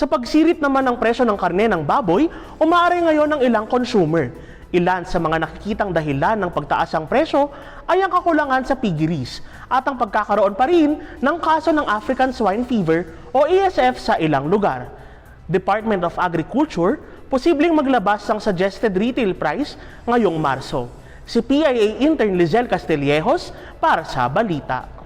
Sa pagsirit naman ng presyo ng karne ng baboy, umaaray ngayon ng ilang consumer. Ilan sa mga nakikitang dahilan ng pagtaas ng presyo ay ang kakulangan sa piggeries at ang pagkakaroon pa rin ng kaso ng African Swine Fever o ASF sa ilang lugar. Department of Agriculture, posibleng maglabas ng suggested retail price ngayong Marso. Si PIA Intern Lizelle Castillejos para sa Balita.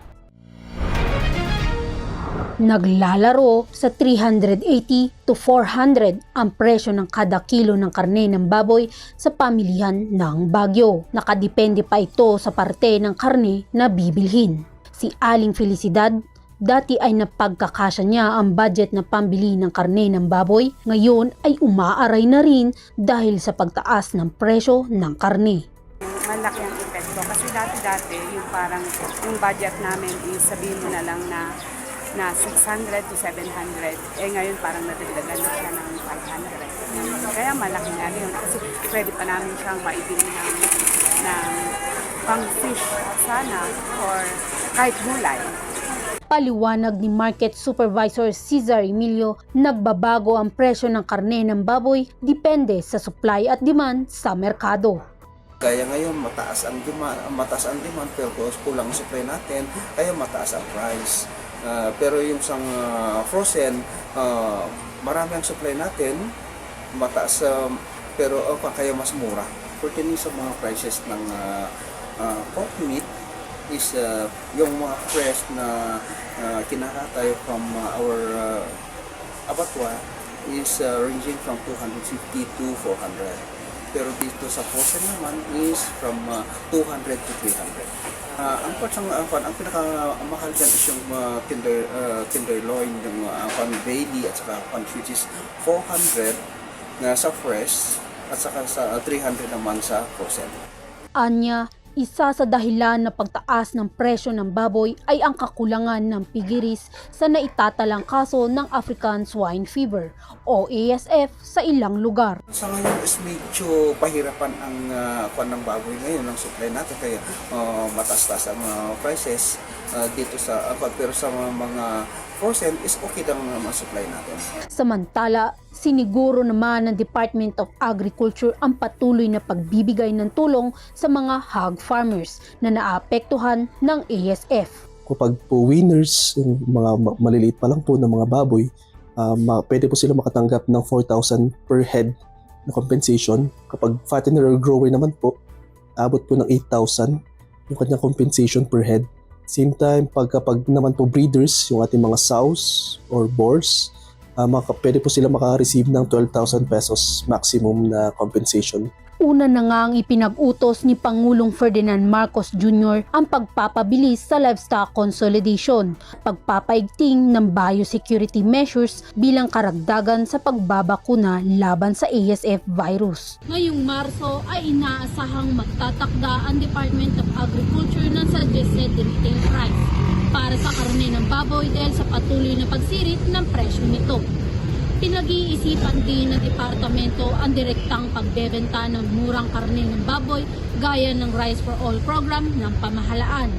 Naglalaro sa 380 to 400 ang presyo ng kada kilo ng karne ng baboy sa pamilihan ng Baguio. Nakadepende pa ito sa parte ng karne na bibilhin. Si Aling Felicidad, dati ay napagkakasya niya ang budget na pambili ng karne ng baboy, ngayon ay umaaray na rin dahil sa pagtaas ng presyo ng karne. Malaki ang epekto kasi dati yung parang yung budget namin is sabihin mo na lang na 600 to 700, ngayon parang nadagdagan na siya ng 500. Kaya malaki na rin kasi pwede pa namin siyang maibili ng pang-fish sana or kahit gulay. Paliwanag ni Market Supervisor Cesar Emilio, nagbabago ang presyo ng karne ng baboy depende sa supply at demand sa merkado. Kaya ngayon mataas ang demand pero kulang ang supply natin, kaya mataas ang price. Pero yung frozen, marami ang supply natin, mataas pero kaya mas mura. Pertaining sa mga prices ng pork meat is yung mga fresh na kinakatay from our abattoir is ranging from 250 to 400. Pero dito sa frozen naman is from 200 to 300. Ang pinakamahal dyan is yung tenderloin, yung Bailey at saka which is 400 na sa fresh at saka sa 300 naman sa frozen. Anya, isa sa dahilan na pagtaas ng presyo ng baboy ay ang kakulangan ng piggeries sa naitatalang kaso ng African Swine Fever o ASF sa ilang lugar. Sa ngayon is medyo pahirapan ang ng baboy ngayon, ang supply natin kaya mataas-taas ang prices dito sa pero sa mga frozen is okay lang ang supply natin. Samantala, siniguro naman ng Department of Agriculture ang patuloy na pagbibigay ng tulong sa mga hog farmers na naapektuhan ng ASF. Kapag po winners, yung mga maliliit pa lang po ng mga baboy, pwede po sila makatanggap ng 4,000 per head na compensation. Kapag fattener or grower naman po, abot po ng 8,000 yung kanyang compensation per head. Same time, kapag naman po breeders, yung ating mga sows or boars, pwede po sila maka-receive ng 12,000 pesos maximum na compensation. Una na nga ang ipinag-utos ni Pangulong Ferdinand Marcos Jr. ang pagpapabilis sa livestock consolidation, pagpapaigting ng biosecurity measures bilang karagdagan sa pagbabakuna laban sa ASF virus. Ngayong Marso ay inaasahang magtatakda ang Department of Agriculture ng suggested retail price para sa karne ng baboy dahil sa patuloy na pagsirit ng presyo nito. Pinag-iisipan din ng departamento ang direktang pagbebenta ng murang karne ng baboy gaya ng Rice for All program ng pamahalaan.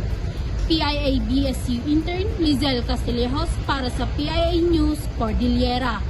PIA BSU Intern Lizelle Castillejos para sa PIA News Cordillera.